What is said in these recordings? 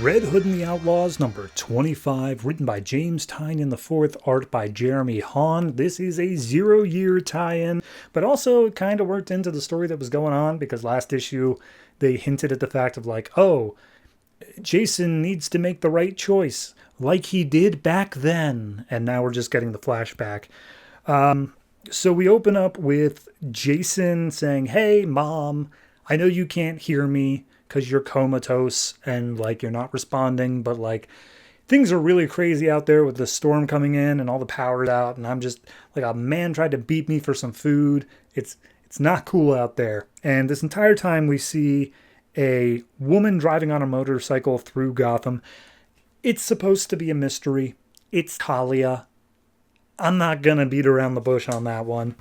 Red Hood and the Outlaws, number 25, written by James Tynion IV, art by Jeremy Hahn. This is a 0-year tie-in, but also it kind of worked into the story that was going on, because last issue they hinted at the fact of like, oh, Jason needs to make the right choice, like he did back then, and now we're just getting the flashback. So we open up with Jason saying, hey, Mom, I know you can't hear me because you're comatose and like you're not responding, but like things are really crazy out there with the storm coming in and all the power's out, and I'm just like, a man tried to beat me for some food. It's not cool out there. And this entire time we see a woman driving on a motorcycle through Gotham. It's supposed to be a mystery. It's Talia. I'm not gonna beat around the bush on that one.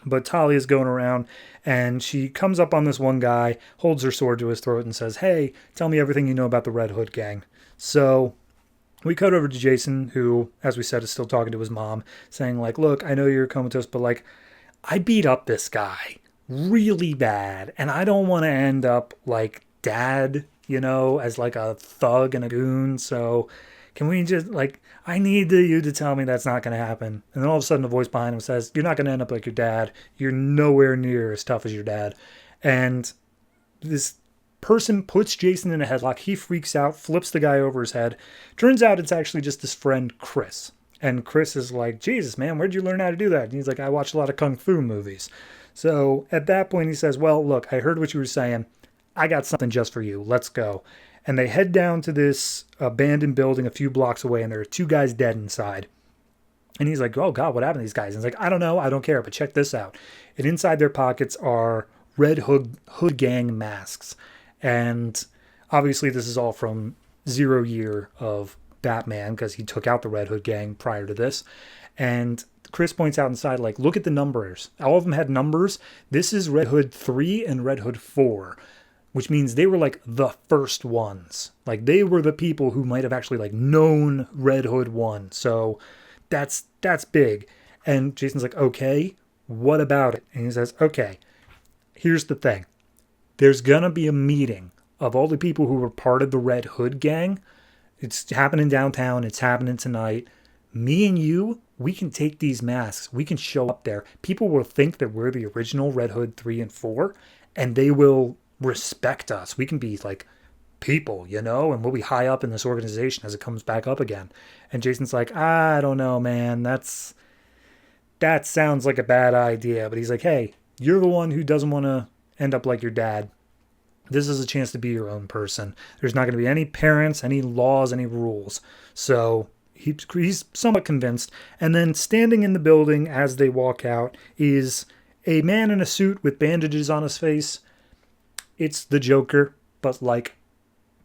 But Talia's going around, and she comes up on this one guy, holds her sword to his throat, and says, hey, tell me everything you know about the Red Hood gang. So we cut over to Jason, who, as we said, is still talking to his mom, saying, like, look, I know you're comatose, but, like, I beat up this guy really bad, and I don't want to end up like Dad, as, like, a thug and a goon, so can we just, like, I need you to tell me that's not going to happen. And then all of a sudden a voice behind him says, you're not going to end up like your dad. You're nowhere near as tough as your dad. And this person puts Jason in a headlock. He freaks out, flips the guy over his head. Turns out it's actually just his friend Chris. And Chris is like, Jesus, man, where'd you learn how to do that? And he's like, I watch a lot of Kung Fu movies. So at that point he says, well, look, I heard what you were saying. I got something just for you. Let's go. And they head down to this abandoned building a few blocks away, and there are two guys dead inside. And he's like, oh, God, what happened to these guys? And he's like, I don't know. I don't care, but check this out. And inside their pockets are Red Hood gang masks. And obviously this is all from 0 year of Batman, because he took out the Red Hood gang prior to this. And Chris points out inside, like, look at the numbers. All of them had numbers. This is Red Hood 3 and Red Hood 4. Which means they were like the first ones. Like they were the people who might have actually like known Red Hood 1. So that's big. And Jason's like, okay, what about it? And he says, okay, here's the thing. There's going to be a meeting of all the people who were part of the Red Hood gang. It's happening downtown. It's happening tonight. Me and you, we can take these masks. We can show up there. People will think that we're the original Red Hood 3 and 4. And they will respect us. We can be like people, and we'll be high up in this organization as it comes back up again. And Jason's like, I don't know, man. That sounds like a bad idea. But he's like, hey, you're the one who doesn't want to end up like your dad. This is a chance to be your own person. There's not going to be any parents, any laws, any rules. So he's somewhat convinced. And then standing in the building as they walk out is a man in a suit with bandages on his face. It's the Joker, but like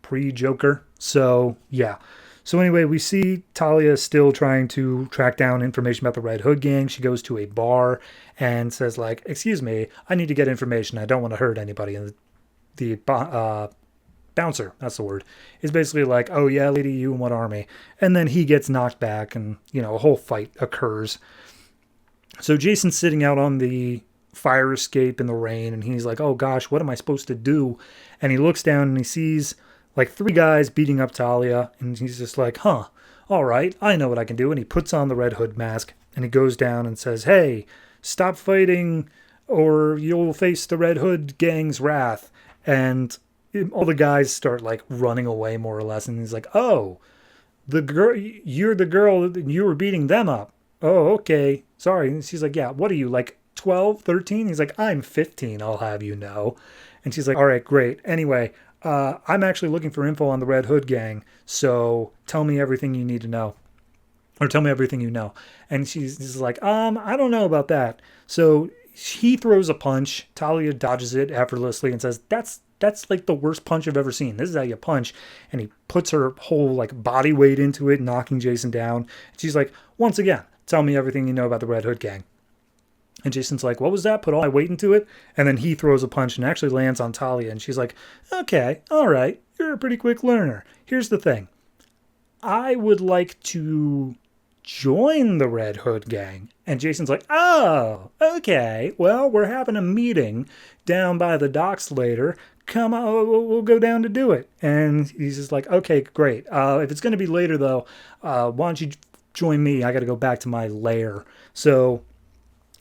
pre-Joker. So, yeah. So anyway, we see Talia still trying to track down information about the Red Hood gang. She goes to a bar and says, like, excuse me, I need to get information. I don't want to hurt anybody. And the bouncer, that's the word, is basically like, oh yeah, lady, you in what army? And then he gets knocked back and, a whole fight occurs. So Jason's sitting out on the fire escape in the rain, and he's like, oh gosh, what am I supposed to do? And he looks down and he sees like 3 guys beating up Talia, and he's just like, all right, I know what I can do. And he puts on the Red Hood mask and he goes down and says, hey, stop fighting or you'll face the Red Hood gang's wrath. And all the guys start like running away more or less, and he's like, oh, you're the girl, you were beating them up. Oh, okay, sorry. And she's like, yeah, what are you, like 12, 13? He's like, I'm 15, I'll have you know. And she's like, all right, great. Anyway, I'm actually looking for info on the Red Hood gang, so tell me everything you need to know. Or tell me everything you know. And she's like, I don't know about that. So he throws a punch. Talia dodges it effortlessly and says, that's like the worst punch I've ever seen. This is how you punch. And he puts her whole like body weight into it, knocking Jason down. And she's like, once again, tell me everything you know about the Red Hood gang. And Jason's like, what was that? Put all my weight into it? And then he throws a punch and actually lands on Talia. And she's like, okay, all right, you're a pretty quick learner. Here's the thing. I would like to join the Red Hood gang. And Jason's like, oh, okay. Well, we're having a meeting down by the docks later. Come on, we'll go down to do it. And he's just like, okay, great. If it's going to be later, though, why don't you join me? I got to go back to my lair. So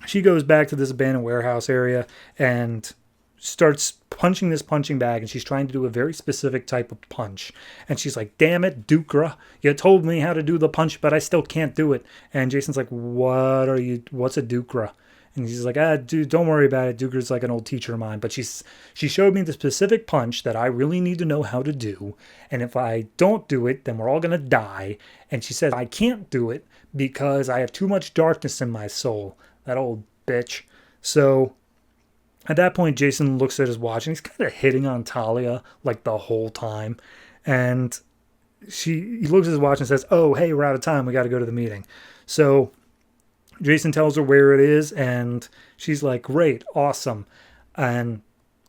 she goes back to this abandoned warehouse area and starts punching this punching bag, and she's trying to do a very specific type of punch. And she's like, damn it, Dukra, you told me how to do the punch, but I still can't do it. And Jason's like, what's a Dukra? And he's like, dude, don't worry about it. Dukra's like an old teacher of mine, but she showed me the specific punch that I really need to know how to do. And if I don't do it, then we're all going to die. And she says, I can't do it because I have too much darkness in my soul. That old bitch. So at that point, Jason looks at his watch, and he's kind of hitting on Talia like the whole time. And he looks at his watch and says, oh, hey, we're out of time. We got to go to the meeting. So Jason tells her where it is, and she's like, great, awesome. And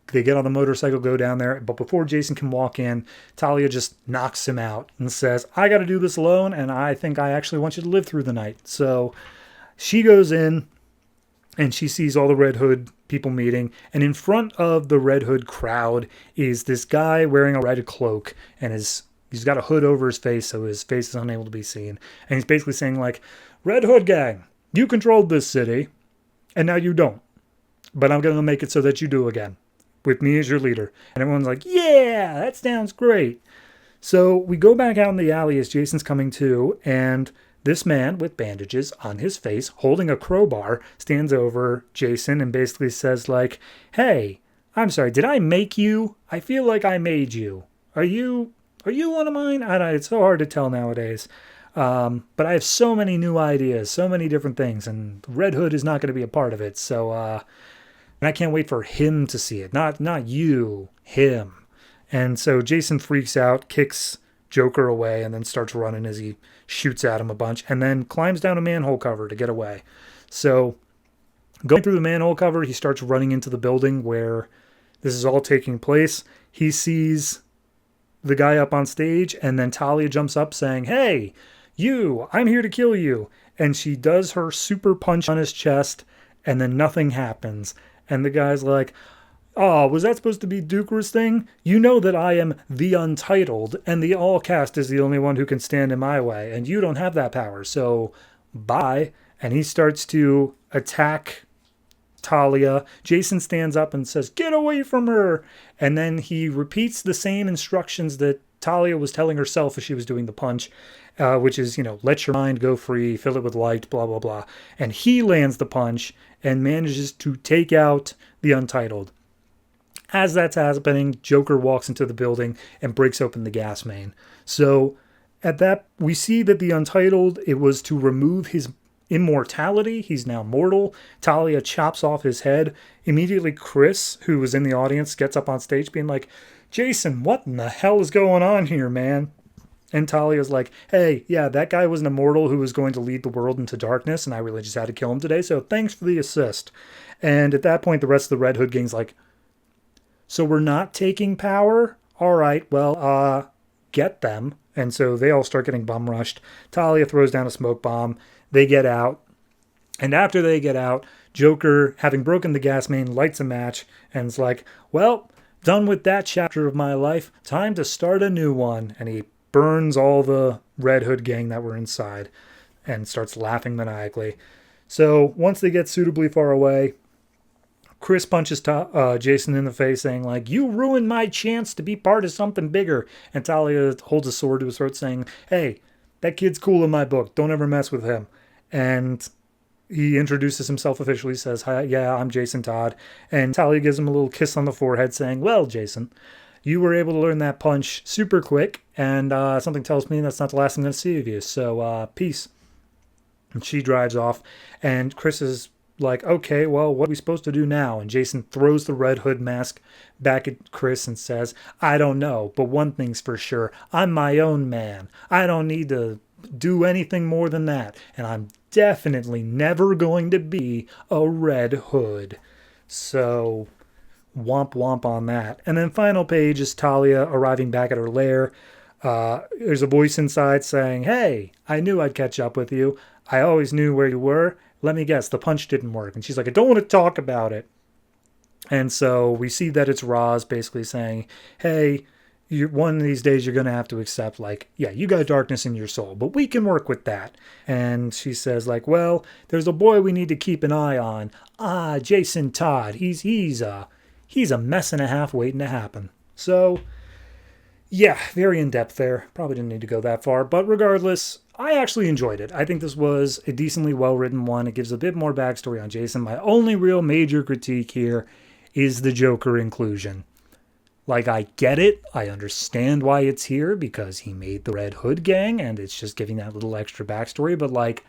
they get on the motorcycle, go down there. But before Jason can walk in, Talia just knocks him out and says, I got to do this alone, and I think I actually want you to live through the night. So she goes in, and she sees all the Red Hood people meeting. And in front of the Red Hood crowd is this guy wearing a red cloak. And he's got a hood over his face, so his face is unable to be seen. And he's basically saying, like, Red Hood gang, you controlled this city, and now you don't. But I'm going to make it so that you do again, with me as your leader. And everyone's like, yeah, that sounds great. So we go back out in the alley as Jason's coming to, and this man with bandages on his face, holding a crowbar, stands over Jason and basically says, like, hey, I'm sorry, did I make you? I feel like I made you. Are you one of mine? It's so hard to tell nowadays. But I have so many new ideas, so many different things, and Red Hood is not going to be a part of it. So, and I can't wait for him to see it. Not you, him. And so Jason freaks out, kicks Joker away, and then starts running as he shoots at him a bunch, and then climbs down a manhole cover to get away. So going through the manhole cover, he starts running into the building where this is all taking place. He sees the guy up on stage, and then Talia jumps up saying, hey, you, I'm here to kill you. And she does her super punch on his chest, and then nothing happens. And the guy's like, oh, was that supposed to be Dukra's thing? You know that I am the Untitled, and the All Cast is the only one who can stand in my way, and you don't have that power, so bye. And he starts to attack Talia. Jason stands up and says, get away from her! And then he repeats the same instructions that Talia was telling herself as she was doing the punch, which is, let your mind go free, fill it with light, blah, blah, blah. And he lands the punch and manages to take out the Untitled. As that's happening, Joker walks into the building and breaks open the gas main. So at that, we see that the Untitled, it was to remove his immortality. He's now mortal. Talia chops off his head. Immediately, Chris, who was in the audience, gets up on stage being like, Jason, what in the hell is going on here, man? And Talia's like, hey, yeah, that guy was an immortal who was going to lead the world into darkness, and I really just had to kill him today, so thanks for the assist. And at that point, the rest of the Red Hood gang's like, so we're not taking power? All right, well, get them. And so they all start getting bum rushed. Talia throws down a smoke bomb. They get out. And after they get out, Joker, having broken the gas main, lights a match and is like, well, done with that chapter of my life. Time to start a new one. And he burns all the Red Hood gang that were inside and starts laughing maniacally. So once they get suitably far away, Chris punches Jason in the face, saying, like, you ruined my chance to be part of something bigger. And Talia holds a sword to his throat, saying, hey, that kid's cool in my book. Don't ever mess with him. And he introduces himself officially, says, hi, yeah, I'm Jason Todd. And Talia gives him a little kiss on the forehead, saying, well, Jason, you were able to learn that punch super quick, and something tells me that's not the last I'm going to see of you. So, peace. And she drives off, and Chris is like, okay, well, what are we supposed to do now? And Jason throws the Red Hood mask back at Chris and says, I don't know, but one thing's for sure. I'm my own man. I don't need to do anything more than that. And I'm definitely never going to be a Red Hood. So, womp womp on that. And then final page is Talia arriving back at her lair. There's a voice inside saying, "Hey, I knew I'd catch up with you. I always knew where you were. Let me guess, the punch didn't work." And she's like, "I don't want to talk about it." And so we see that it's Roz basically saying, "Hey, one of these days you're going to have to accept, like, yeah, you got darkness in your soul, but we can work with that." And she says, like, "Well, there's a boy we need to keep an eye on. Ah, Jason Todd. He's a mess and a half waiting to happen." So yeah, very in depth there. Probably didn't need to go that far, but regardless, I actually enjoyed it. I think this was a decently well written one. It gives a bit more backstory on Jason. My only real major critique here is the Joker inclusion. Like, I get it. I understand why it's here because he made the Red Hood gang and it's just giving that little extra backstory, but like,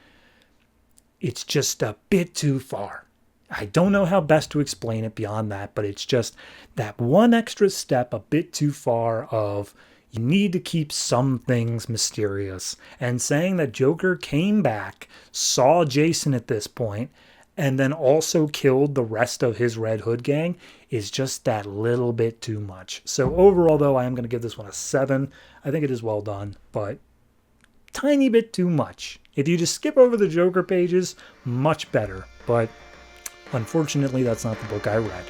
it's just a bit too far. I don't know how best to explain it beyond that, but it's just that one extra step a bit too far of you need to keep some things mysterious. And saying that Joker came back, saw Jason at this point, and then also killed the rest of his Red Hood gang is just that little bit too much. So overall, though, I am going to give this one a 7. I think it is well done, but tiny bit too much. If you just skip over the Joker pages, much better. But unfortunately, that's not the book I read.